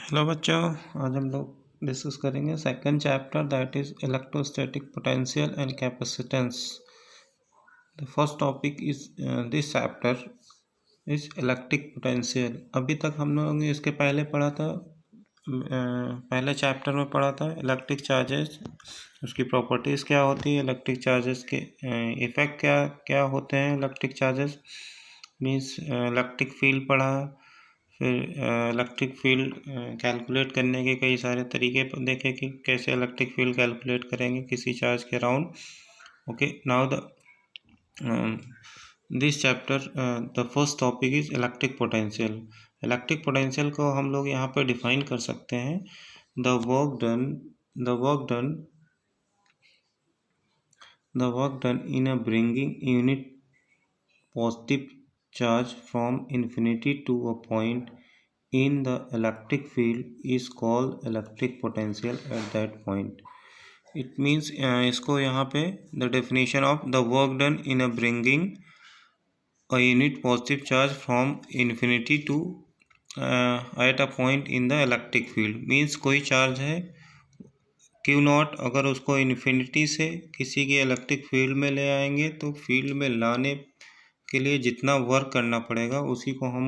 Hello बच्चों, आज हम लोग डिस्कस करेंगे second chapter that is electrostatic potential and capacitance. The first topic is this chapter is electric potential. अभी तक हम लोगों ने इसके पहले पढ़ा था, पहले चैप्टर में पढ़ा था इलेक्ट्रिक चार्जेस, उसकी प्रॉपर्टीज़ क्या होती है, इलेक्ट्रिक चार्जेस के इफ़ेक्ट क्या क्या होते हैं, electric charges means electric field पढ़ा। फिर इलेक्ट्रिक फील्ड कैलकुलेट करने के कई सारे तरीके देखे कि कैसे इलेक्ट्रिक फील्ड कैलकुलेट करेंगे किसी चार्ज के around. Okay, now the this chapter the first topic is electric potential. Electric potential को हम लोग यहाँ पर डिफाइन कर सकते हैं, the work done in a bringing unit positive charge from infinity to a point in the electric field is called electric potential at that point. It means इसको यहाँ पे the definition of the work done in a bringing a unit positive charge from infinity to at a point in the electric field means कोई charge है Q not, अगर उसको infinity से किसी के इलेक्ट्रिक फील्ड में ले आएंगे तो फील्ड में लाने के लिए जितना वर्क करना पड़ेगा उसी को हम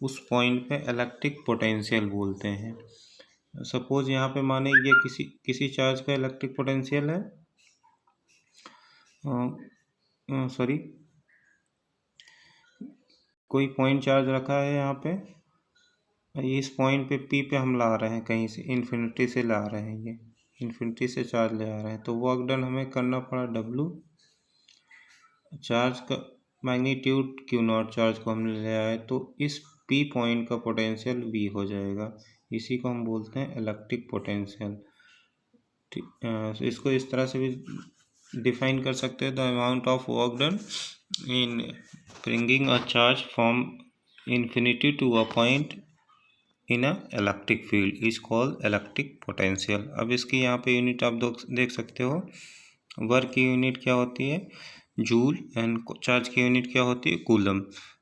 उस पॉइंट पे इलेक्ट्रिक पोटेंशियल बोलते हैं। सपोज यहाँ पे माने ये किसी चार्ज का इलेक्ट्रिक पोटेंशियल है, कोई पॉइंट चार्ज रखा है यहाँ पे, इस पॉइंट पे पी पे हम ला रहे हैं, कहीं से इन्फिनिटी से ला रहे हैं, ये इन्फिनिटी से चार्ज ले आ रहे हैं, तो वर्क डन हमें करना पड़ा डब्लू। चार्ज का मैग्नीट्यूड क्यू नॉट चार्ज को हमने ले आए तो इस पी पॉइंट का पोटेंशियल वी हो जाएगा, इसी को हम बोलते हैं इलेक्ट्रिक पोटेंशियल। इसको इस तरह से भी डिफाइन कर सकते हैं, the amount of work done in bringing a charge from infinity to a point in a electric field is called electric potential. अब इसकी यहाँ पे यूनिट आप देख सकते हो, वर्क की यूनिट क्या होती है जूल एंड चार्ज की यूनिट क्या होती है कूलम।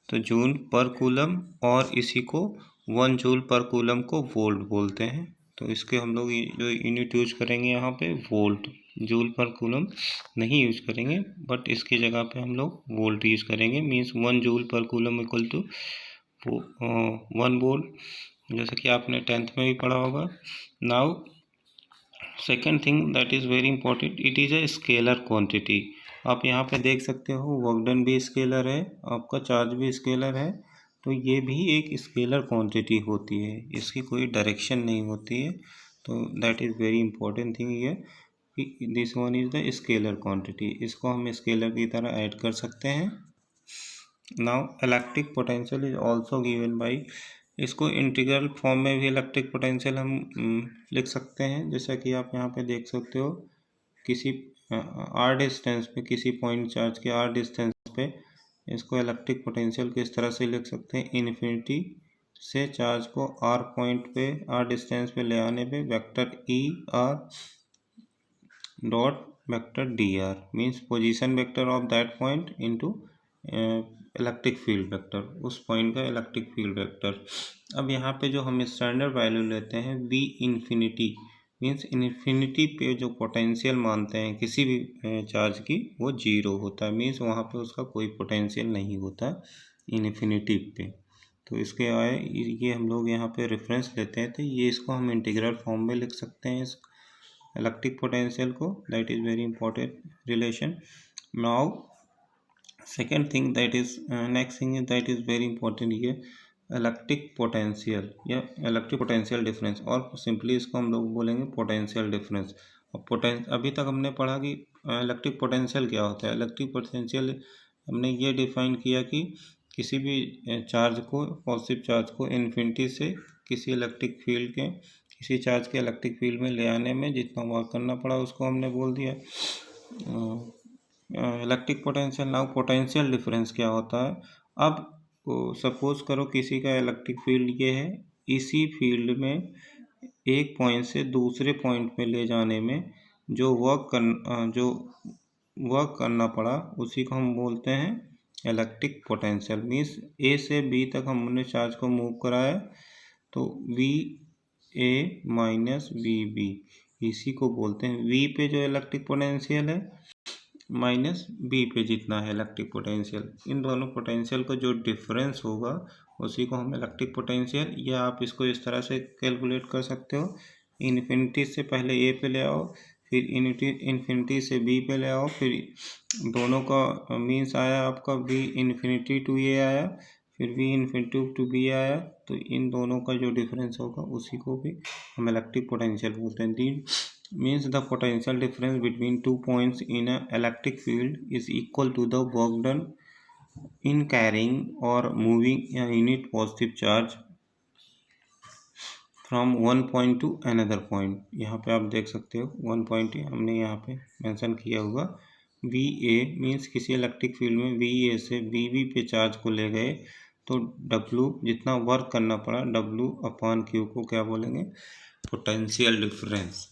तो जूल पर कूलम और इसी को 1 जूल पर कूलम को वोल्ट बोलते हैं। तो इसके हम लोग जो यूनिट यूज करेंगे यहाँ पे वोल्ट, जूल पर कूलम नहीं यूज करेंगे, बट इसकी जगह पे हम लोग वोल्ट यूज करेंगे। Means 1 joule per coulomb equal to 1 volt, जैसा कि आपने 10th में भी पढ़ा होगा। Now second thing that is very important, it is a scalar quantity. आप यहाँ पे देख सकते हो वर्क डन भी स्केलर है, आपका चार्ज भी स्केलर है, तो ये भी एक स्केलर क्वांटिटी होती है, इसकी कोई डायरेक्शन नहीं होती है। तो that is very important thing ये, this one is the scalar quantity, इसको हम स्केलर की तरह ऐड कर सकते हैं। Now electric potential is also given by, इसको इंटीग्रल फॉर्म में भी इलेक्ट्रिक पोटेंशियल हम लिख सकते हैं, जैसा कि आप यहाँ पे देख सकते हो, किसी आर डिस्टेंस पे, किसी पॉइंट चार्ज के आर डिस्टेंस पे इसको इलेक्ट्रिक पोटेंशियल किस तरह से लिख सकते हैं, इन्फिनिटी से चार्ज को आर पॉइंट पे, आर डिस्टेंस पे ले आने पे vector E R dot vector D R means position vector of that point into electric field vector, उस पॉइंट का इलेक्ट्रिक फील्ड वेक्टर। अब यहाँ पे जो हम स्टैंडर्ड वैल्यू लेते हैं वी इन्फिनिटी मीन्स इन्फिनिटी पे जो पोटेंशियल मानते हैं किसी भी चार्ज की वो 0 होता है, मीन्स वहाँ पे उसका कोई पोटेंशियल नहीं होता इन्फिनिटी पे। तो इसके आए ये हम लोग यहाँ पे रेफरेंस लेते हैं, तो ये इसको हम इंटीग्रल फॉर्म में लिख सकते हैं इस इलेक्ट्रिक पोटेंशियल को, that is very important relation. Now second thing that is next thing that is very important, ये इलेक्ट्रिक पोटेंशियल या इलेक्ट्रिक पोटेंशियल डिफरेंस, और सिंपली इसको हम लोग बोलेंगे पोटेंशियल डिफरेंस। और अभी तक हमने पढ़ा कि इलेक्ट्रिक पोटेंशियल क्या होता है। इलेक्ट्रिक पोटेंशियल हमने ये डिफाइन किया कि किसी भी चार्ज को, पॉजिटिव चार्ज को इन्फिनिटी से किसी इलेक्ट्रिक फील्ड के, किसी चार्ज के इलेक्ट्रिक फील्ड में ले आने में जितना वर्क करना पड़ा उसको हमने बोल दिया electric potential. Now potential difference क्या होता है, अब सपोज करो किसी का इलेक्ट्रिक फील्ड ये है, इसी फील्ड में एक पॉइंट से दूसरे पॉइंट पे ले जाने में जो वर्क करना पड़ा उसी को हम बोलते हैं इलेक्ट्रिक पोटेंशियल। मीन्स ए से बी तक हमने चार्ज को मूव कराया तो V A minus B B, इसी को बोलते हैं वी पे जो इलेक्ट्रिक पोटेंशियल है माइनस बी पे जितना है इलेक्ट्रिक पोटेंशियल, इन दोनों पोटेंशियल का जो डिफरेंस होगा उसी को हम इलेक्ट्रिक पोटेंशियल, या आप इसको इस तरह से कैलकुलेट कर सकते हो, इन्फिनिटी से पहले ए पे ले आओ, फिर इन्फिनिटी से बी पे ले आओ, फिर दोनों का मीन्स आया आपका बी इन्फिनिटी टू ए आया, फिर बी इन्फिनिटी टू बी आया, तो इन दोनों का जो डिफरेंस होगा उसी को भी हम इलेक्ट्रिक पोटेंशियल बोलते हैं। दी means the potential difference between 2 points in a electric field is equal to the work done in carrying or moving a unit positive charge from one point to another point। यहाँ पे आप देख सकते हो 1 point हमने यहाँ पे mention किया हुआ, वी ए मीन्स किसी इलेक्ट्रिक फील्ड में वी ए से वी बी पे चार्ज को ले गए तो डब्लू जितना वर्क करना पड़ा, डब्लू अपॉन क्यू को क्या बोलेंगे, पोटेंशियल डिफरेंस।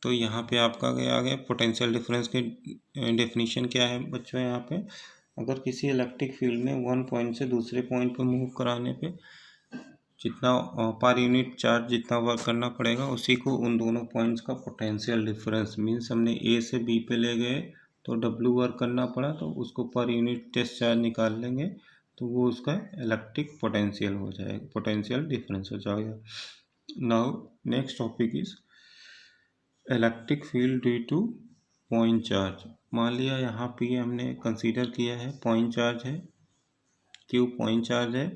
तो यहाँ पे आपका आ गया पोटेंशियल डिफरेंस के डेफिनेशन क्या है बच्चों। यहाँ पे अगर किसी इलेक्ट्रिक फील्ड में 1 पॉइंट से दूसरे पॉइंट पे मूव कराने पे जितना पर यूनिट चार्ज जितना वर्क करना पड़ेगा उसी को उन दोनों पॉइंट्स का पोटेंशियल डिफरेंस, मीन्स हमने ए से बी पे ले गए तो डब्ल्यू वर्क करना पड़ा तो उसको पर यूनिट टेस्ट चार्ज निकाल लेंगे तो वो उसका इलेक्ट्रिक पोटेंशियल हो जाएगा, पोटेंशियल डिफरेंस हो जाएगा। Now next topic is electric field due to point charge. मान लिया यहाँ पे हमने कंसीडर किया है पॉइंट चार्ज है, क्यू पॉइंट चार्ज है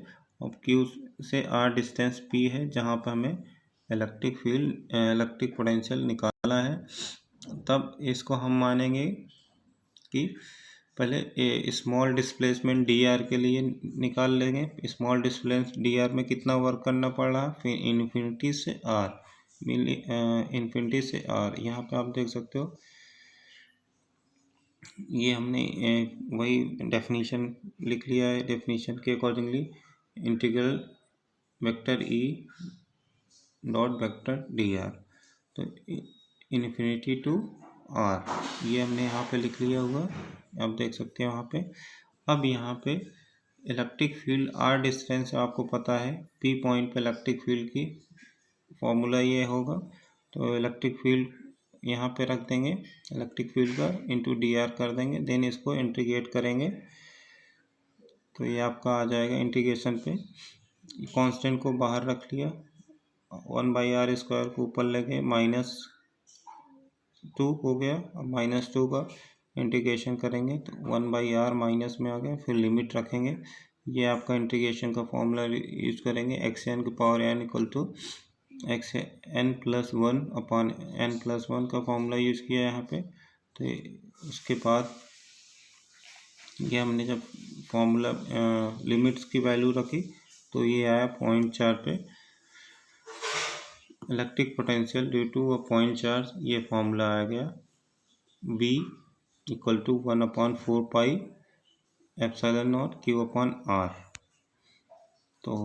और क्यू से आर डिस्टेंस पी है जहाँ पर हमें इलेक्ट्रिक फील्ड इलेक्ट्रिक पोटेंशियल निकाला है। तब इसको हम मानेंगे कि पहले स्मॉल डिस्प्लेसमेंट डी आर के लिए निकाल लेंगे, स्मॉल डिस्प्लेसमेंट डी आर में कितना वर्क करना पड़ रहा, फिर इन्फिनिटी से आर, इन्फिनिटी से आर। यहाँ पे आप देख सकते हो ये हमने वही डेफिनेशन लिख लिया है, डेफिनेशन के accordingly integral vector E dot vector D r, तो इन्फिनिटी टू आर ये हमने यहाँ पे लिख लिया हुआ, आप देख सकते हैं वहाँ पे। अब यहाँ पे इलेक्ट्रिक फील्ड आर डिस्टेंस आपको पता है, पी पॉइंट पे इलेक्ट्रिक फील्ड की फॉर्मूला ये होगा, तो इलेक्ट्रिक फील्ड यहाँ पे रख देंगे, इलेक्ट्रिक फील्ड का इंटू डी आर कर देंगे, देन इसको इंटीग्रेट करेंगे तो ये आपका आ जाएगा इंटीग्रेशन पे, कांस्टेंट को बाहर रख लिया, 1/r स्क्वायर को ऊपर लेके -2 हो गया, अब -2 का इंटीग्रेशन करेंगे तो 1/r माइनस में आ गया, फिर लिमिट रखेंगे, ये आपका इंटीग्रेशन का फॉर्मूला यूज करेंगे, xn की power n equal to xn+1 upon n+1 का फॉर्मूला यूज़ किया यहाँ पे। तो उसके बाद ये हमने जब फॉर्मूला लिमिट्स की वैल्यू रखी तो ये आया पॉइंट चार्ज पे electric potential due to a point charge, ये फॉर्मूला आ गया V इक्वल टू 1/4 πε0 Q/r। तो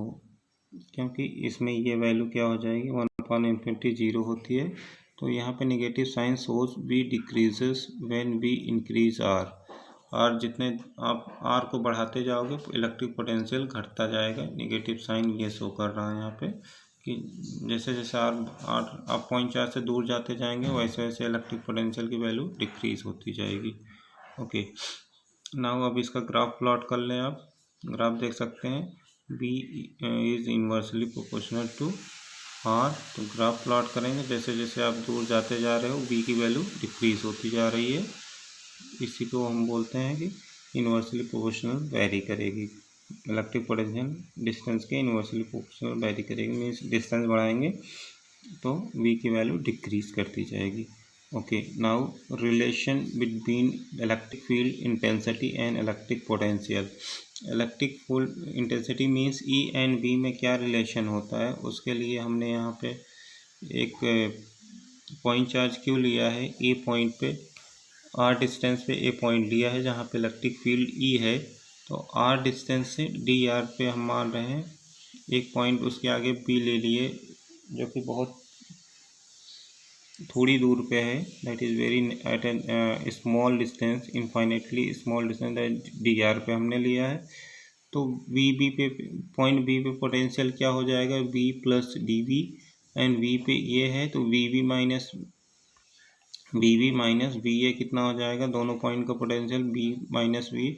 क्योंकि इसमें ये वैल्यू क्या हो जाएगी 1/∞ 0 होती है, तो यहाँ पे negative sign source V decreases when V increase R, और जितने आप R को बढ़ाते जाओगे इलेक्ट्रिक पोटेंशियल घटता जाएगा, नेगेटिव साइन ये शो कर रहा है यहाँ पे कि जैसे जैसे आप पॉइंट चार्ज से दूर जाते जाएंगे वैसे वैसे इलेक्ट्रिक पोटेंशियल की वैल्यू डिक्रीज होती जाएगी। ओके, नाउ अब इसका ग्राफ प्लॉट कर लें आप, ग्राफ देख सकते हैं B is inversely proportional to R, तो ग्राफ प्लॉट करेंगे जैसे जैसे आप दूर जाते जा रहे हो B की वैल्यू डिक्रीज होती जा रही है, इसी को हम बोलते हैं कि इन्वर्सली प्रोपोर्शनल वेरी करेगी, इलेक्ट्रिक पोटेंशियल डिस्टेंस के इन्वर्सली प्रोपोर्शनल वेरी करेगी, मीन्स डिस्टेंस बढ़ाएंगे तो V की वैल्यू डिक्रीज करती जाएगी। Okay, now relation between electric field intensity and electric potential. Electric field intensity means E and V में क्या रिलेशन होता है, उसके लिए हमने यहाँ पे एक पॉइंट चार्ज क्यों लिया है, ए पॉइंट पे R डिस्टेंस पे ए पॉइंट लिया है जहाँ पे इलेक्ट्रिक फील्ड E है, तो R डिस्टेंस से DR पे हम मान रहे हैं एक पॉइंट, उसके आगे B ले लिए जो कि बहुत थोड़ी दूर पे है, that is very at an small distance, infinitely small distance DR पे हमने लिया है, तो VB पे पॉइंट B पे पोटेंशियल क्या हो जाएगा V + dV एंड वी पे ये है तो वी माइनस वी ए कितना हो जाएगा, दोनों पॉइंट का पोटेंशियल बी माइनस वी,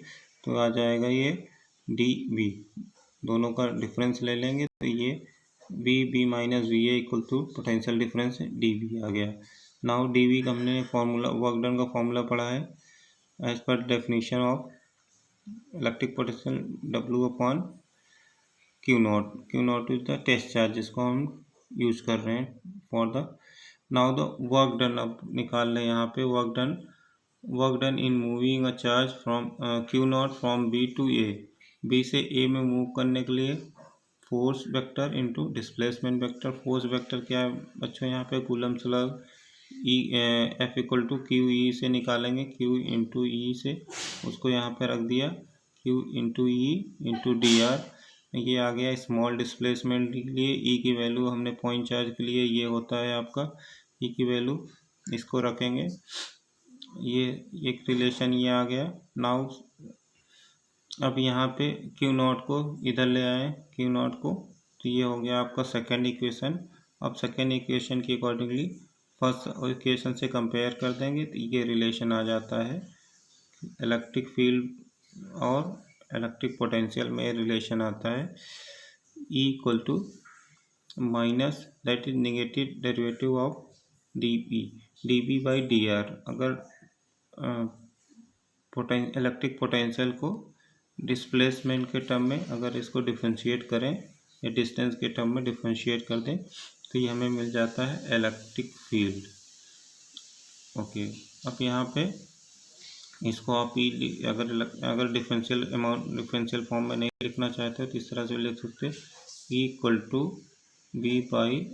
तो आ जाएगा ये डी वी, दोनों का डिफरेंस ले लेंगे तो ये b minus v a equal to potential difference d v आ गया। नाउ डी वी का हमने फॉर्मूला वर्क डन का फॉर्मूला पढ़ा है as per definition of electric potential W upon q naught is the test charge, जिसको हम use कर रहे हैं for the now the work done. अब निकाल लें यहाँ पे work done in moving a charge from q naught from B to A, B से ए में मूव करने के लिए force vector into displacement vector. Force vector क्या है बच्चों, यहाँ पे कूलम स्लग E F equal to Q E से निकालेंगे, क्यू इंटू ई से उसको यहाँ पे रख दिया, Q into E into D r, ये आ गया स्मॉल डिस्प्लेसमेंट के लिए ई की वैल्यू हमने पॉइंट चार्ज के लिए ये होता है आपका ई की वैल्यू, इसको रखेंगे, ये एक रिलेशन ये आ गया। नाउ अब यहाँ पे क्यू नॉट को इधर ले आए, क्यू नॉट को, तो ये हो गया आपका सेकेंड इक्वेशन। अब सेकेंड इक्वेशन के अकॉर्डिंगली फर्स्ट इक्वेशन से कंपेयर कर देंगे तो ये रिलेशन आ जाता है, इलेक्ट्रिक फील्ड और इलेक्ट्रिक पोटेंशियल में रिलेशन आता है E equal to minus that is negative derivative of D B by D R. अगर इलेक्ट्रिक पोटेंशियल को डिस्प्लेसमेंट के टर्म में अगर इसको डिफ्रेंशिएट करें या डिस्टेंस के टर्म में डिफ्रेंशिएट कर दें तो ये हमें मिल जाता है इलेक्ट्रिक फील्ड। ओके, अब यहाँ पे इसको आप अगर डिफरेंशियल फॉर्म में नहीं लिखना चाहते तो इस तरह से लिख सकते हैं e equal to b by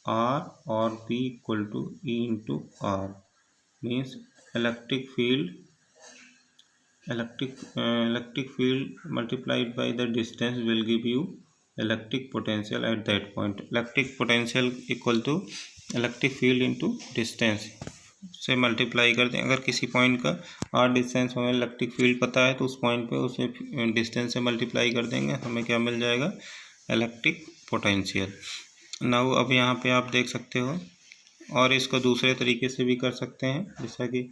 r और b equal to e into r, means electric field multiplied by the distance will give you electric potential at that point. Electric potential equal to electric field into distance से multiply कर दें। अगर किसी point का r distance हमें electric field पता है तो उस पॉइंट पे उसे डिस्टेंस से मल्टीप्लाई कर देंगे, हमें क्या मिल जाएगा, इलेक्ट्रिक पोटेंशियल। नाउ अब यहाँ पे आप देख सकते हो, और इसको दूसरे तरीके से भी कर सकते हैं, जैसा कि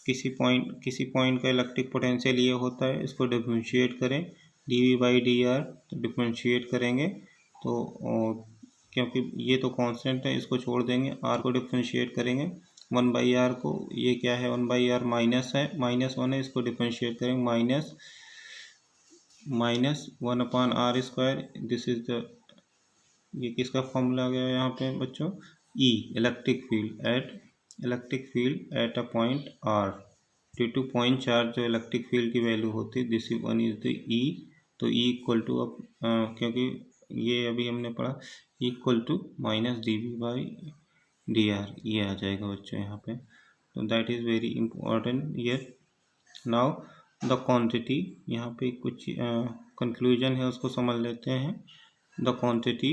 किसी पॉइंट का इलेक्ट्रिक पोटेंशियल ये होता है, इसको डिफरेंशिएट करें d v by D r, तो डिफरेंशिएट करेंगे तो क्योंकि ये तो कांस्टेंट है इसको छोड़ देंगे, आर को डिफरेंशिएट करेंगे 1/r को, ये क्या है 1/r माइनस है, -1 है, इसको डिफरेंशिएट करेंगे minus 1/r square, this is the, ये किसका फॉर्मूला आ गया यहाँ पे बच्चों, e electric field at a point r due to point charge, जो इलेक्ट्रिक फील्ड की वैल्यू होती है this one is the e, तो ई इक्वल टू अब क्योंकि ये अभी हमने पढ़ा equal to minus d v by D r, ये आ जाएगा बच्चों यहाँ पे, तो that is very important here. Now the quantity, यहाँ पे कुछ कंक्लूजन है उसको समझ लेते हैं। The quantity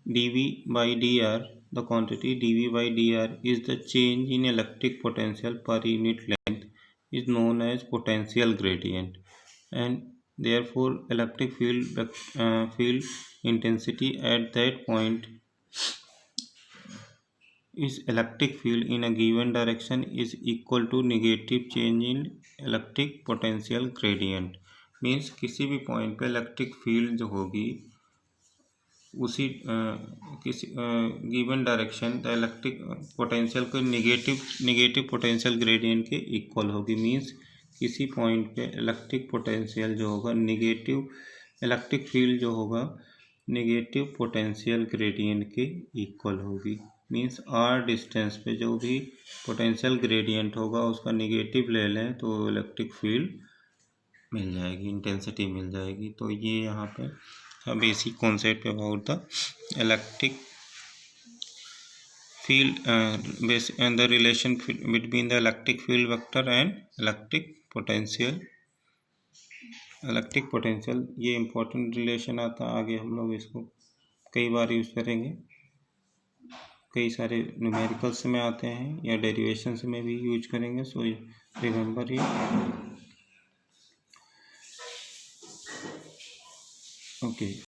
dV by dr, the quantity dV by dr is the change in electric potential per unit length is known as potential gradient, and therefore electric field intensity at that point is electric field in a given direction is equal to negative change in electric potential gradient। Means किसी भी point पे electric field जो होगी उसी किसी given direction the electric potential को negative potential gradient के equal होगी। मीन्स किसी पॉइंट पे इलेक्ट्रिक पोटेंशियल जो होगा नेगेटिव, इलेक्ट्रिक फील्ड जो होगा नेगेटिव पोटेंशियल ग्रेडियंट के इक्वल होगी। मीन्स आर डिस्टेंस पे जो भी पोटेंशियल ग्रेडियंट होगा उसका नेगेटिव ले लें तो इलेक्ट्रिक फील्ड मिल जाएगी, इंटेंसिटी मिल जाएगी। तो ये यहाँ पे basic concept about the electric field, the relation between the electric field vector and electric potential. ये इम्पोर्टेंट रिलेशन आता है, आगे हम लोग इसको कई बार यूज़ करेंगे, कई सारे न्यूमेरिकल्स में आते हैं या डेरिवेशंस में भी यूज करेंगे। सो रिमेंबर ये, ओके।